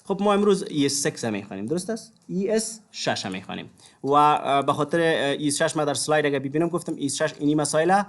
خب ما امروز ES6 میخوانیم، درست است؟ ES6 میخوانیم و به خاطر ES6 ما در سلاید اگر ببینم گفتم ES6 اینی مسائل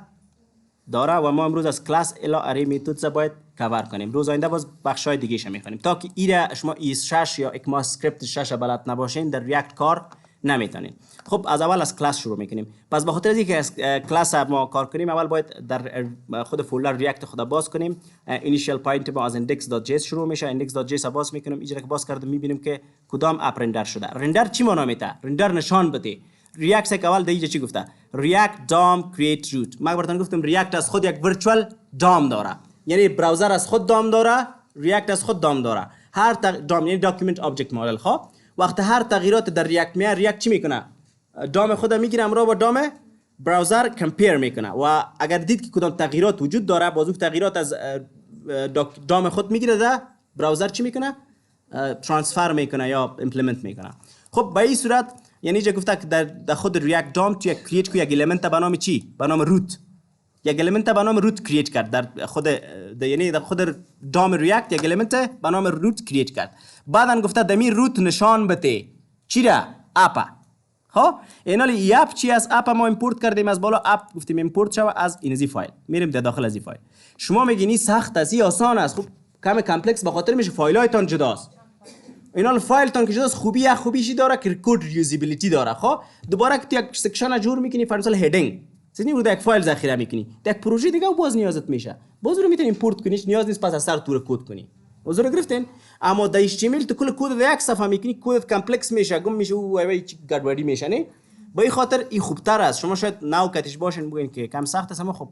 داره و ما امروز از کلاس الی اری میتودز باید کاور کنیم. روز آینده باز بخشای دیگه ش میخوانیم تا که ایره شما ES6 یا اکماسکریپت 6 بلد نباشین در ریاکت کار نمیتونین. خب از اول از کلاس شروع میکنیم. پس به خاطر اینکه از کلاس ما کار کنیم اول باید در خود فولدر ریاکت خود باز کنیم. اینیشیال پوینت ما از index.js شروع میشه. index.js باز میکنیم. اینجا که باز کردم میبینیم که کدام اپ رندر شده. رندر چی معنا میده؟ رندر نشان بده. ریاکت که اول دیگه چی گفته؟ ریاکت دام کرییت روت. ما براتون گفتم ریاکت از خود یک ورچوال دام داره. یعنی براوزر از خود دام داره، ریاکت از خود دام داره. هر دام یعنی داکیومنت آبجکت مدل. خب وقتی هر تغییرات در ریاکت میاد، ریاکت چی میکنه؟ دام خود میگیره امرا با دام براوزر کمپیر میکنه و اگر دید که کدام تغییرات وجود داره، باز اون تغییرات از دام خود میگیره ده براوزر چی میکنه؟ ترانسفر میکنه یا ایمپلمنت میکنه. خب به این صورت یعنی چه گفته که در خود ریاکت دام تو یک کرییت کو یک المنت به نام چی؟ به نام روت. یک المنت به نام روت کرییت کرد در خود یعنی در خود دام ریاکت یک المنت به نام روت کرییت کرد. بعدن گفته دمی روت نشان بده چی را؟ اپ. خب اینال ای اپ چی از اپ ما ایمپورت کردیم از بالا اپ گفتیم ایمپورت شوه از این فایل. میریم در داخل از این فایل. شما میگینی سخت است، آسان است. خب کم کامپلکس به خاطر میشه فایلایتون جداست. اینال فایل تان که جداست خوبیشی داره که کد ریوزیبیلیتی داره. خب دوباره که یک سکشن جور میکنی فرض هدینگ سینی رو یک فایل ذخیره میکنی یک پروژه دیگه باز نیازت میشه باز رو میتونی ایمپورت کنیش نیاز نیست پس از سر تور کد کنی حضور گرفتین. اما در HTML تو کل کد در یک صفحه میکنی کد کامپلکس میشه گم میشه و وای چی گډوډی میشه نه. به این خاطر این خوبتر است. شما شاید ناو کاتش باشین بگین که کم سخت است اما خب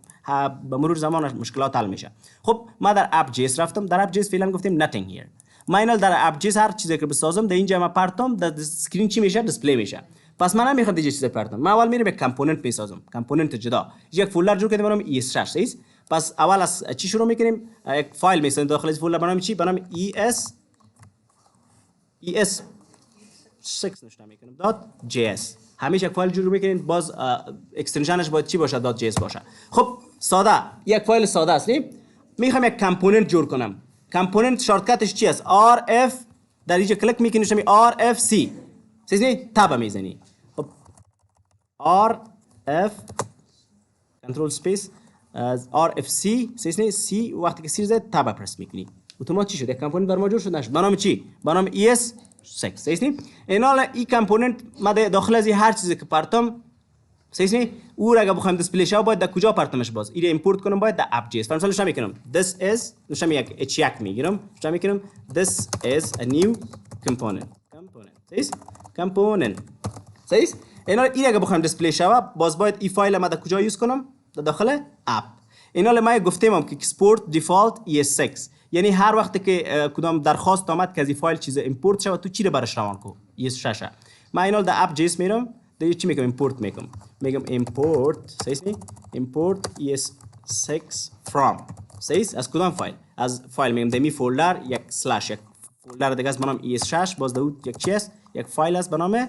به مرور زمان مشکلات حل میشه. خب ما در اپ جیس رفتم. در اپ جیس فعلا گفتیم nothing here. ما اینال در اپ جیس هر چیزی که بسازم در اینجا ما پرتم در اسکرین چی میشه؟ دیسپلی میشه. پس من نمیخوام دیگه چیز پرتم. ما اول میرم یک کامپوننت میسازم. کامپوننت جدا. یک فولدر جور کردیم به نام ES6 صحیح. پس اول از چی شروع میکنیم؟ یک فایل میسازیم داخل از فولدر به نام چی؟ به نام ES6 نشون میکنیم .js. همیشه یک فایل جور میکنین باز اکستنشنش باید چی باشه؟ .js باشه. خب ساده یک فایل ساده است نیم. میخوام یک کامپوننت جور کنم. کامپوننت شارتکتش چی است؟ rf در اینجا کلیک میکنی شمی rfc سیزنی تاب میزنی. خب rf کنترل سپیس از rfc سیزنی c وقتی که سیر زد تاب پرس میکنی اتومات چی شد؟ یک کامپوننت بر ما جور شد. نشد به نام چی؟ به نام ES6 سیزنی. اینال این کامپوننت ما داخل از هر چیزی که پرتم سیزنی او را اگه بخوایم دیسپلی شو باید در کجا پرتمش باز ایره ایمپورت کنم باید در اپ جیس. مثلا نشون میکنم this is نشون یک h1 میگیرم نشون میکنم this is a new component صحیح component صحیح. اینا ایره اگه بخوایم دیسپلی شو باز باید این فایل ما در کجا یوز کنم؟ در داخل اپ. اینا ما گفتیم که export default ES6 یعنی هر وقت که کدام درخواست آمد که از این فایل چیز ایمپورت شود تو چی رو برش روان کو ES6. ما اینا در اپ جیس میرم در چی میگم ایمپورت میگم ایمپورت صحیح ایمپورت ES6 from صحیح از کدام فایل؟ از فایل میگم دمی فولدر یک سلش یک فولدر دیگه است به نام ES6 باز دو یک چی است یک فایل است به نام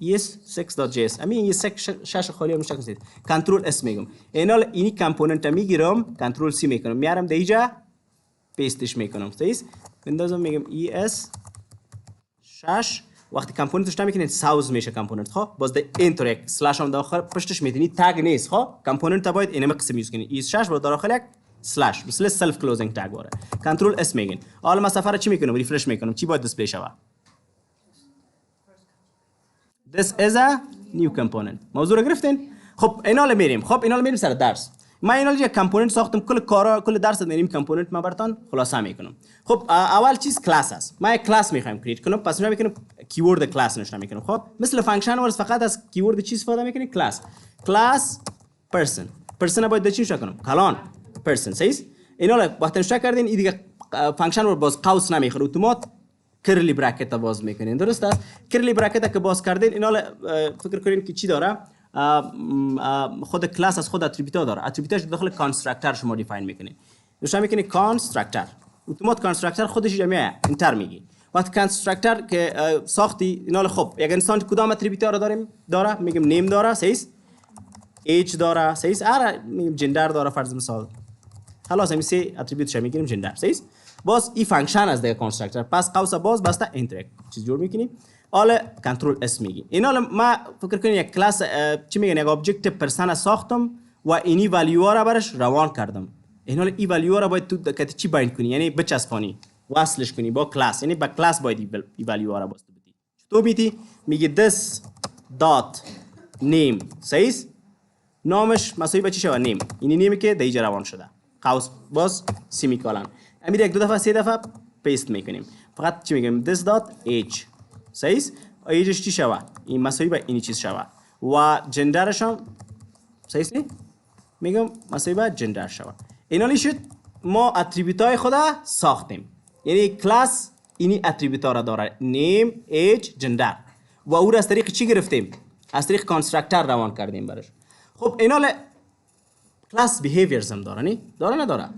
ES6.js. همین ES6 خالی همش کنید کنترل اس میگم. اینال اینی کامپوننت میگیرم کنترل سی میکنم میارم در اینجا پیستش میکنم صحیح. بندازم میگم ES6 وقتی کامپوننتش نمیکنید ساوز میشه کامپوننت. خب باز در اینتر یک سلش هم داخل پشتش میدونی تگ نیست. خب کامپوننت باید اینم قسم یوز کنید ES6 با داخل یک سلش مثل سلف کلوزینگ تگ واره کنترل اس میگین. حالا ما سفر چی میکنم؟ ریفرش میکنم چی باید دیسپلی شود؟ This is a new component. موضوع رو گرفتین؟ خب اینال میریم سر درس. ما اینال یک کامپوننت ساختم کل کارا کل درس میریم کامپوننت ما براتون خلاصه میکنم. خب اول چیز کلاس است. ما یک کلاس میخوایم کرییت کنم پس نشون میکنم کیورد کلاس نشون میکنم. خب مثل فانکشن ورس فقط از کیورد چی استفاده میکنیم؟ کلاس پرسن باید چی نشون کنم؟ کلان پرسن صحیح. اینال وقتی نشون کردین این دیگه فانکشن ور باز قوس نمیخوره اتومات کرلی براکت باز میکنین. درست است؟ کرلی براکت که باز کردین اینا فکر کنین که چی داره؟ خود کلاس از خود اتریبیوت داره. اتریبیوتش داخل کانستراکتور شما دیفاین میکنین. نشون میکنین کانستراکتور اتومات کانستراکتور خودش جمعه انتر میگی. وقتی کانستراکتور که ساختی اینا خب یک انسان کدام اتریبیوت رو داره میگیم نیم داره صحیح ایج داره صحیح میگیم جندر داره فرض مثال خلاص همین سه اتریبیوتش میگیریم جندر صحیح. باز این فانکشن از دیگه کانستراکتور، پس قوس باز بسته اینتر چیز جور میکنیم. حالا کنترل اس میگی. این حالا ما فکر کنید یک کلاس چی میگن یک ابجکت پرسن ساختم و اینی ولیو را برش روان کردم. این حالا این ولیو را باید تو دکت چی بایند کنی، یعنی بچسبانی، وصلش کنی با کلاس، یعنی با کلاس باید این ولیو را باست بدی. تو میتی میگی this dot name صحیح، نامش مساوی به چی شود؟ نیم. اینی نیمی که دیجا روان شده. قوس باز سیمیکالن. امیر یک دو دفعه سه دفعه پیست میکنیم. فقط چی میگیم؟ this dot age صحیح؟ ایجش چی شود؟ این مساوی به اینی چیز شود. و جندرش هم صحیح نی؟ میگم مساوی به جندر شود. اینا شد ما اتریبیوت های خود ساختیم. یعنی کلاس اینی اتریبیوت ها را داره، نیم، ایج، جندر. و او را از طریق چی گرفتیم؟ از طریق کانستراکتور روان کردیم برش. خب اینا کلاس بیهیویرز هم داره نی؟ داره نداره؟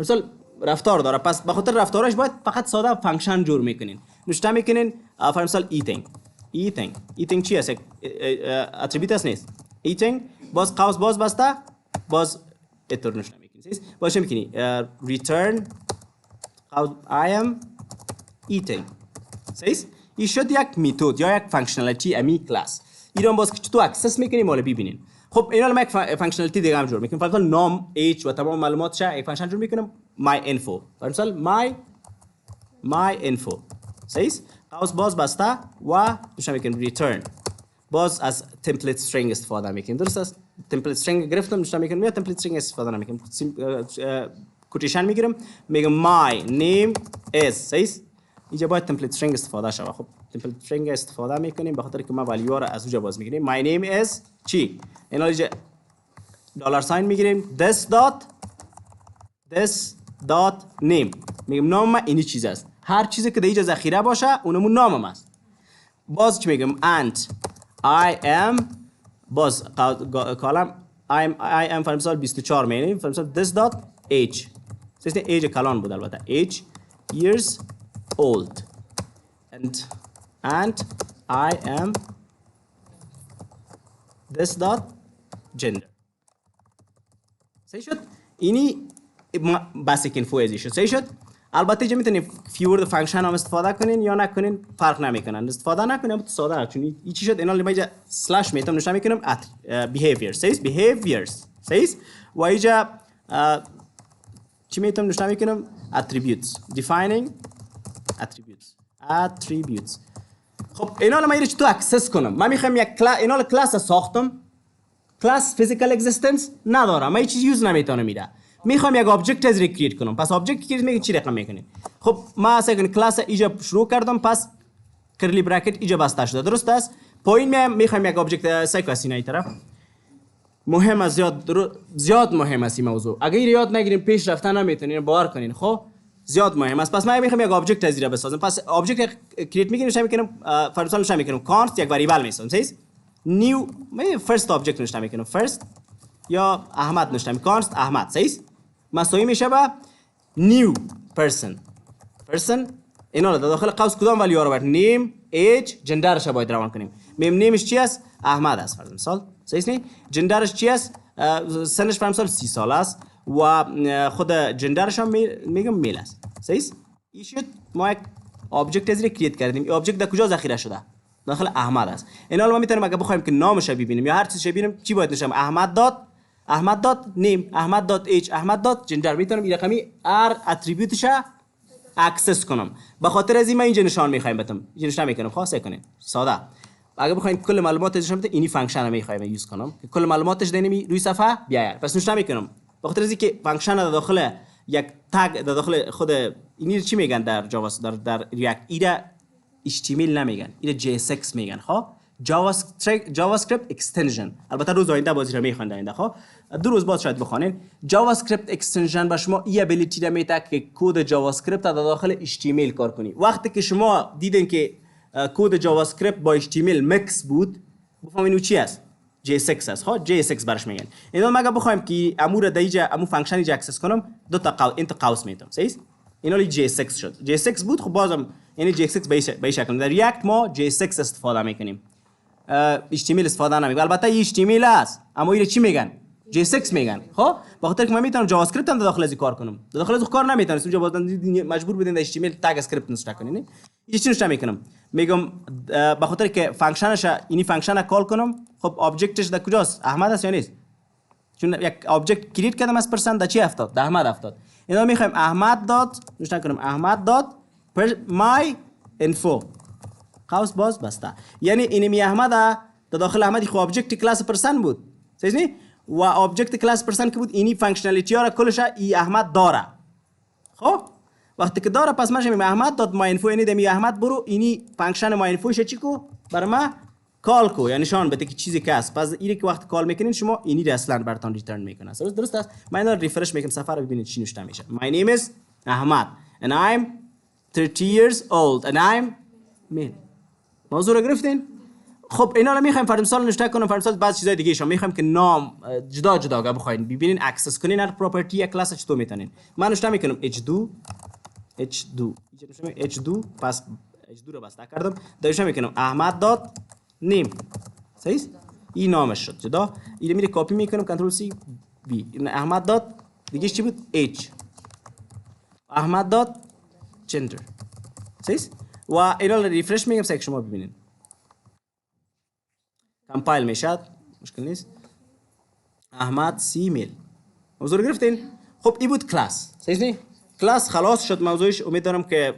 مثلا رفتار داره، پس به خاطر رفتارش باید فقط ساده فانکشن جور میکنین. نوشته میکنین فور مثال eating چی هست؟ اتریبیوت هست نیست؟ eating باز قوس باز بسته باز اتر نوشته میکنین. باز چه میکنی؟ return I am eating. صحیح؟ این شد یک میتود یا یک فانکشنالیتی امی کلاس. ایران باز که چطور اکسس میکنیم مال ببینین. خب اینا ما یک فانکشنالیتی دیگه هم جور میکنیم. مثلا نام، ایج و تمام معلوماتش یک فانکشن جور میکنیم my info. مثلا my info. صحیح؟ قوس باز بسته و نوشته میکنیم return. باز از تمپلیت استرینگ استفاده میکنیم. درست است؟ تمپلیت استرینگ گرفتم نوشته میکنیم یا تمپلیت استرینگ استفاده نمیکنیم. کوتیشن میگیرم میگم my name is. صحیح؟ اینجا باید تمپلیت استرینگ استفاده شود. خب تمپلیت استرینگ استفاده میکنیم به خاطر که ما ولیو را از اونجا باز میگیریم. my name is چی؟ اینا اینجا دلار ساین میگیریم this dot name. میگم نام ما اینی چیز است. هر چیزی که در اینجا ذخیره باشه اونمون نامم است. باز چی میگم؟ and I am باز کالم I am فرض مثال 24 میگیم. فرض مثال this dot age. سیستم ایج کلان بود البته. age years old and I am this dot gender. صحیح شد؟ اینی بیسیک اینفو ازی شد. صحیح شد؟ البته اینجا میتونید فیورد فانکشن هم استفاده کنین یا نکنین فرق نمیکنن. استفاده نکنین تو ساده چون این چی شد؟ اینا رو اینجا سلش میتونم نشون میکنم behavior. صحیح؟ behaviors. صحیح؟ و اینجا چی میتونم نشون میکنم؟ attributes. defining attributes. خب اینا رو من چطور اکسس کنم؟ من میخوام یک اینا کلاس ساختم. کلاس فیزیکال اگزیستنس نداره. من هیچ چیز یوز نمیتونم میده. میخوام یک ابجکت از ریکرییت کنم. پس ابجکت کریت میگه چی رقم میکنه؟ خب ما اصلا کلاس ایجا شروع کردم، پس کرلی براکت ایجا بسته شده. درست است؟ پایین میخوام یک ابجکت سایکلاس این طرف. مهم است، زیاد مهم است این موضوع. اگه یاد نگیریم پیش رفتن نمیتونین، باور کنین. خب زیاد مهم است. پس من میخوام یک ابجکت از ایجا بسازم. پس ابجکت کرییت میگه نشه میکنم فرض نشه میکنم کانست یک وریبل میسازم. صحیح؟ نیو می فرست ابجکت نشه میکنم فرست یا احمد نشه میکنم کانست احمد. صحیح؟ مساوی میشه با نیو پرسن. اینا رو داخل قوس کدام ولیو رو برد؟ نیم، ایج، جندرش رو باید روان کنیم. نیمش چی است؟ احمد است فرض مثال. صحیح نی؟ جندرش چی است؟ سنش فرض مثال 30 سال است و خود جندرش هم میگم میل است. صحیح؟ این شد ما یک ابجکت از کرییت کردیم. این ابجکت در کجا ذخیره شده؟ داخل احمد است. اینا رو ما میتونیم اگه بخوایم که نامش رو ببینیم یا هر چیزی ببینیم چی باید نشم؟ احمد دات نیم، احمد دات ایج، احمد دات جندر. میتونم این رقمی ار اتریبیوتش اکسس کنم. به خاطر از این من اینجا نشان میخوایم بدم. اینجا نشان میکنم خاصه کنین. ساده. اگه بخواین کل معلومات نشون بده اینی فانکشن رو میخوایم یوز کنم که کل معلوماتش دینمی روی صفحه بیاید. پس نشان میکنم. به خاطر از اینکه فانکشن در داخل یک تگ در داخل خود اینی چی میگن در جاوا در ریاکت ایرا HTML نمیگن. ایرا JS6 میگن. خب جاوا اسکریپت اکستنشن. البته روز آینده بازی رو میخوان آینده. خب 2 روز بعد شاید بخونین. جاوا اسکریپت اکستنشن به شما این ابیلیتی رو میده که کد جاوا اسکریپت در داخل HTML کار کنی. وقتی که شما دیدین که کد جاوا اسکریپت با HTML مکس بود، بفهمین چی است؟ JS6 است. ها JS6 برش میگن. اینا ما اگه بخوایم که امور دیجا امو فانکشن ایجا اکسس کنم، دو تا قوس میتونم. صحیح؟ اینا لی JS6 شد. JS6 بود. خب بازم یعنی JS6 به شکل در ریاکت ما JS6 استفاده میکنیم. HTML استفاده نمیکنیم. البته HTML است، اما اینا چی میگن؟ J6 میگن. خب به خاطر که من میتونم جاوا اسکریپت هم داخل از کار کنم. داخل از کار نمیتونم. اونجا باید مجبور بودین در HTML تگ اسکریپت نوشته کنین. یه چی نوشته میکنم. میگم به خاطر که فانکشنش اینی فانکشن کال کنم. خب ابجکتش در کجاست؟ احمد است یا نیست؟ چون یک ابجکت کرییت کردم از پرسنت در چی افتاد؟ در احمد افتاد. اینا میخوایم احمد دات نوشته کنم احمد دات my info. قوس باز بسته. یعنی اینمی احمد در داخل احمدی خب ابجکت کلاس پرسن بود. صحیح؟ و ابجکت کلاس پرسن که بود اینی فانکشنالیتی ها را کلش ای احمد داره. خب وقتی که داره پس من میگم احمد دات ما اینفو، یعنی دمی احمد برو اینی فانکشن ما اینفوش چی کو بر ما کال کو، یعنی نشان بده که چیزی که است. پس اینی که وقتی کال میکنین شما اینی را اصلا براتون ریترن میکنه. درست است؟ من اینا ریفرش میکنم صفحه رو ببینید چی نوشته میشه. My name is Ahmad and I'm 30 years old and I'm male. موضوع رو گرفتین؟ خب اینا رو میخوایم فرض مثال نوشته کنم، فرض مثال بعض چیزای دیگه شما میخوایم که نام جدا جدا اگه بخواید ببینین اکسس کنین هر پراپرتی یا کلاس چطور میتونین. من نوشته میکنم h2 پس h2 رو بسته کردم، داشته میکنم احمد دات نیم. صحیح؟ این نامش شد جدا. اینو میره کپی میکنم کنترل سی بی. احمد دات دیگه چی بود؟ h احمد دات جندر. صحیح؟ و اینا رو ریفرش میگم سه شما ببینین کامپایل میشد، مشکل نیست. احمد سی میل. موضوع گرفتین؟ خب این بود کلاس. صحیح؟ کلاس خلاص شد موضوعش. امید دارم که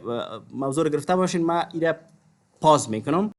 موضوع رو گرفته باشین. من ایره پاز میکنم.